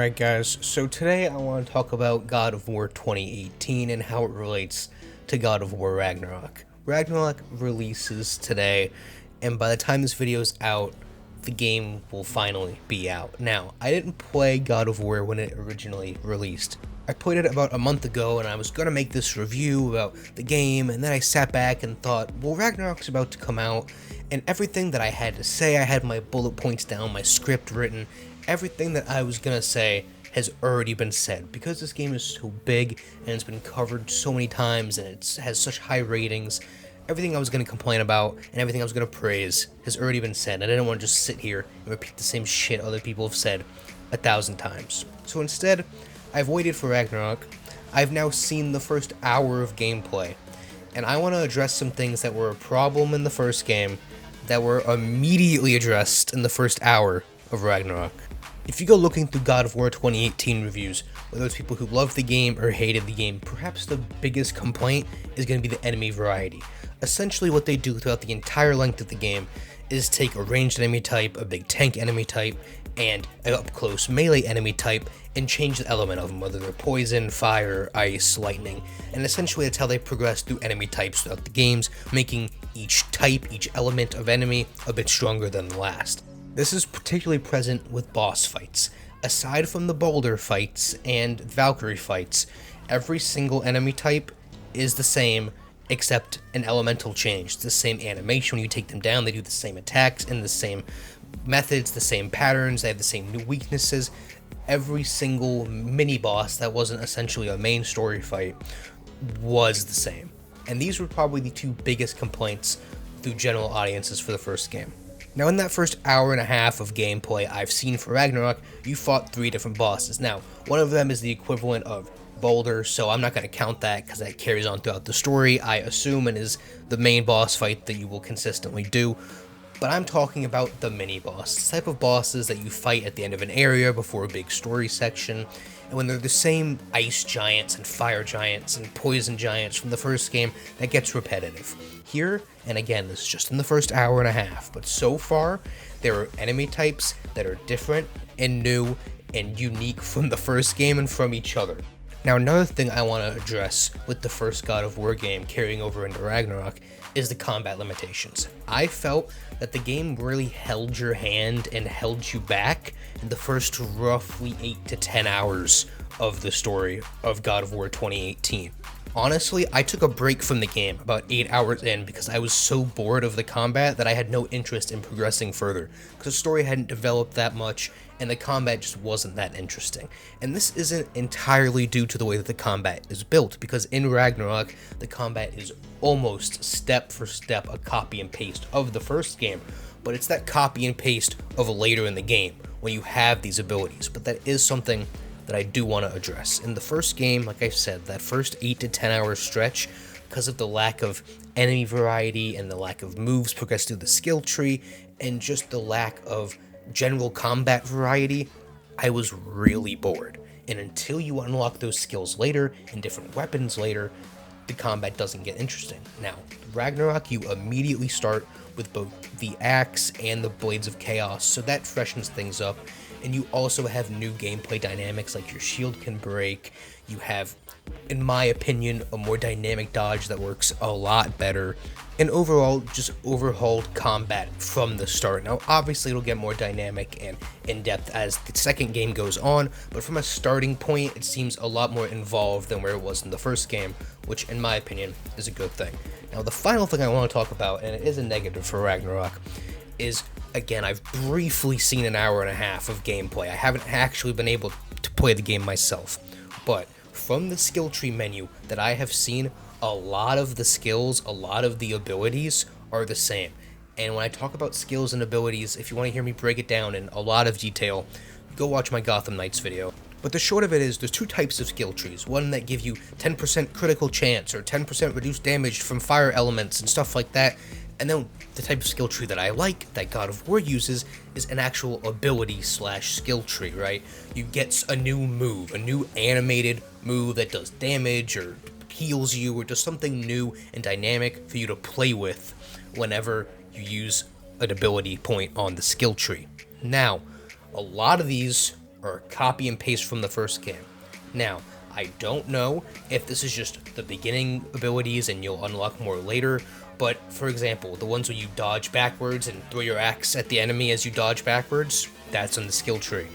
Alright guys, so today I want to talk about God of War 2018 and how it relates to God of War Ragnarok. Ragnarok releases today, and by the time this video is out, the game will finally be out. Now, I didn't play God of War when it originally released. I played it about a month ago and I was going to make this review about the game, and then I sat back and thought, well, Ragnarok's about to come out, and everything that I had to say, I had my bullet points down, my script written, everything that I was going to say has already been said. Because this game is so big and it's been covered so many times and it has such high ratings, everything I was going to complain about and everything I was going to praise has already been said. I didn't want to just sit here and repeat the same shit other people have said 1,000 times. So instead, I've waited for Ragnarok. I've now seen the first hour of gameplay, and I want to address some things that were a problem in the first game that were immediately addressed in the first hour of Ragnarok. If you go looking through God of War 2018 reviews, whether it's people who loved the game or hated the game, perhaps the biggest complaint is going to be the enemy variety. Essentially what they do throughout the entire length of the game is take a ranged enemy type, a big tank enemy type, and an up-close melee enemy type, and change the element of them, whether they're poison, fire, ice, lightning, and essentially that's how they progress through enemy types throughout the games, making each type, each element of enemy, a bit stronger than the last. This is particularly present with boss fights. Aside from the boulder fights and Valkyrie fights, every single enemy type is the same except an elemental change. It's the same animation when you take them down, they do the same attacks and the same methods, the same patterns, they have the same new weaknesses. Every single mini-boss that wasn't essentially a main story fight was the same. And these were probably the two biggest complaints through general audiences for the first game. Now, in that first hour and a half of gameplay I've seen for Ragnarok, you fought 3 different bosses. Now, one of them is the equivalent of Boulder, so I'm not going to count that because that carries on throughout the story, I assume, and is the main boss fight that you will consistently do. But I'm talking about the mini-boss, the type of bosses that you fight at the end of an area before a big story section, and when they're the same ice giants and fire giants and poison giants from the first game, that gets repetitive. Here, and again, this is just in the first hour and a half, but so far, there are enemy types that are different and new and unique from the first game and from each other. Now, another thing I want to address with the first God of War game carrying over into Ragnarok is the combat limitations. I felt that the game really held your hand and held you back in the first roughly 8 to 10 hours of the story of God of War 2018. Honestly, I took a break from the game about 8 hours in because I was so bored of the combat that I had no interest in progressing further, because the story hadn't developed that much and the combat just wasn't that interesting. And this isn't entirely due to the way that the combat is built, because in Ragnarok, the combat is almost step for step a copy and paste of the first game, but it's that copy and paste of later in the game when you have these abilities. But that is something that I do want to address. In the first game, like I said, that first 8 to 10 hour stretch, because of the lack of enemy variety and the lack of moves progressed through the skill tree, and just the lack of general combat variety, I was really bored. And until you unlock those skills later and different weapons later, the combat doesn't get interesting. Now, Ragnarok, you immediately start with both the axe and the Blades of Chaos, so that freshens things up. And you also have new gameplay dynamics, like your shield can break. You have, in my opinion, a more dynamic dodge that works a lot better. And overall, just overhauled combat from the start. Now, obviously, it'll get more dynamic and in-depth as the second game goes on, but from a starting point, it seems a lot more involved than where it was in the first game, which, in my opinion, is a good thing. Now, the final thing I want to talk about, and it is a negative for Ragnarok, is, again, I've briefly seen an hour and a half of gameplay. I haven't actually been able to play the game myself, but from the skill tree menu that I have seen, a lot of the skills, a lot of the abilities are the same. And when I talk about skills and abilities, if you want to hear me break it down in a lot of detail, go watch my Gotham Knights video. But the short of it is, there's 2 types of skill trees. One that give you 10% critical chance or 10% reduced damage from fire elements and stuff like that. And then the type of skill tree that I like, that God of War uses, is an actual ability slash skill tree, right? You get a new move, a new animated move that does damage or heals you or does something new and dynamic for you to play with whenever you use an ability point on the skill tree. Now, a lot of these are copy and paste from the first game. Now, I don't know if this is just the beginning abilities and you'll unlock more later, but for example, the ones where you dodge backwards and throw your axe at the enemy as you dodge backwards, that's in the skill tree.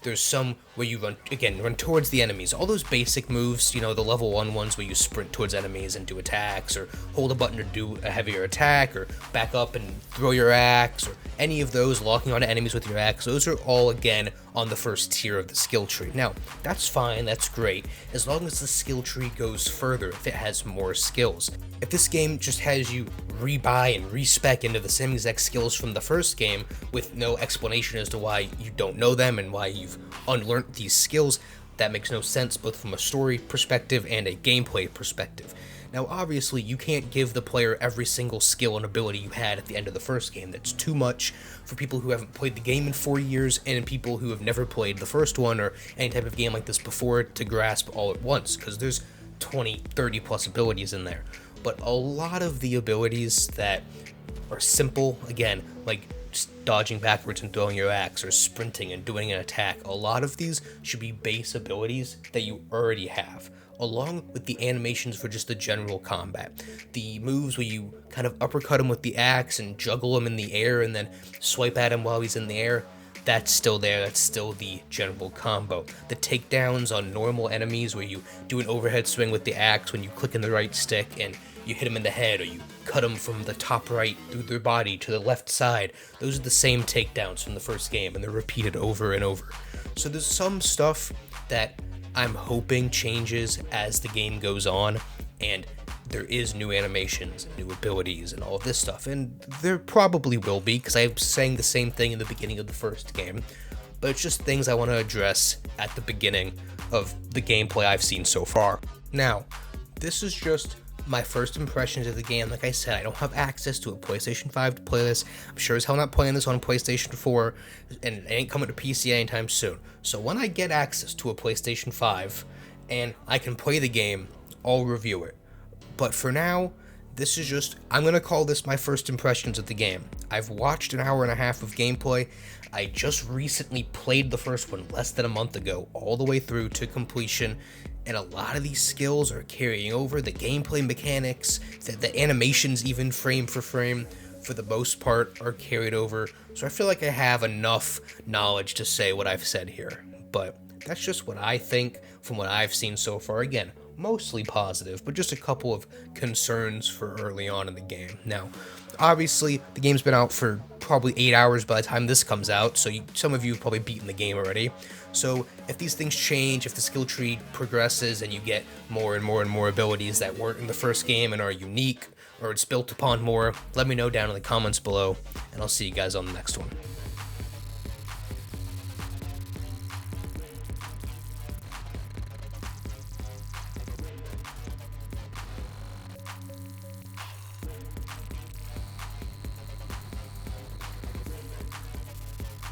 There's some where you run towards the enemies. All those basic moves, you know, the level 1 ones where you sprint towards enemies and do attacks, or hold a button to do a heavier attack, or back up and throw your axe, or any of those, locking onto enemies with your axe. Those are all, again, on the first tier of the skill tree. Now, that's fine, that's great, as long as the skill tree goes further, if it has more skills. If this game just has you rebuy and respec into the same exact skills from the first game with no explanation as to why you don't know them and why you've unlearned these skills, that makes no sense, both from a story perspective and a gameplay perspective. Now, obviously, you can't give the player every single skill and ability you had at the end of the first game. That's too much for people who haven't played the game in 4 years and people who have never played the first one or any type of game like this before to grasp all at once, because there's 20, 30 plus abilities in there. But a lot of the abilities that are simple, again, like just dodging backwards and throwing your axe, or sprinting and doing an attack, a lot of these should be base abilities that you already have, along with the animations for just the general combat. The moves where you kind of uppercut him with the axe and juggle him in the air and then swipe at him while he's in the air, that's still there, that's still the general combo. The takedowns on normal enemies where you do an overhead swing with the axe when you click in the right stick and you hit them in the head, or you cut them from the top right through their body to the left side, those are the same takedowns from the first game, and they're repeated over and over. So there's some stuff that I'm hoping changes as the game goes on, and there is new animations, new abilities, and all of this stuff, and there probably will be, because I was saying the same thing in the beginning of the first game, but it's just things I want to address at the beginning of the gameplay I've seen so far. Now, this is just my first impressions of the game. Like I said, I don't have access to a PlayStation 5 to play this. I'm sure as hell not playing this on a PlayStation 4, and it ain't coming to PC anytime soon. So when I get access to a PlayStation 5 and I can play the game, I'll review it. But for now, this is just, I'm going to call this my first impressions of the game. I've watched an hour and a half of gameplay. I just recently played the first one less than a month ago, all the way through to completion, and a lot of these skills are carrying over. The gameplay mechanics, the animations even frame for frame, for the most part, are carried over. So I feel like I have enough knowledge to say what I've said here. But that's just what I think from what I've seen so far. Again, mostly positive, but just a couple of concerns for early on in the game. Now, obviously, the game's been out for probably 8 hours by the time this comes out, so some of you have probably beaten the game already. So if these things change, if the skill tree progresses and you get more and more and more abilities that weren't in the first game and are unique, or it's built upon more, let me know down in the comments below, and I'll see you guys on the next one.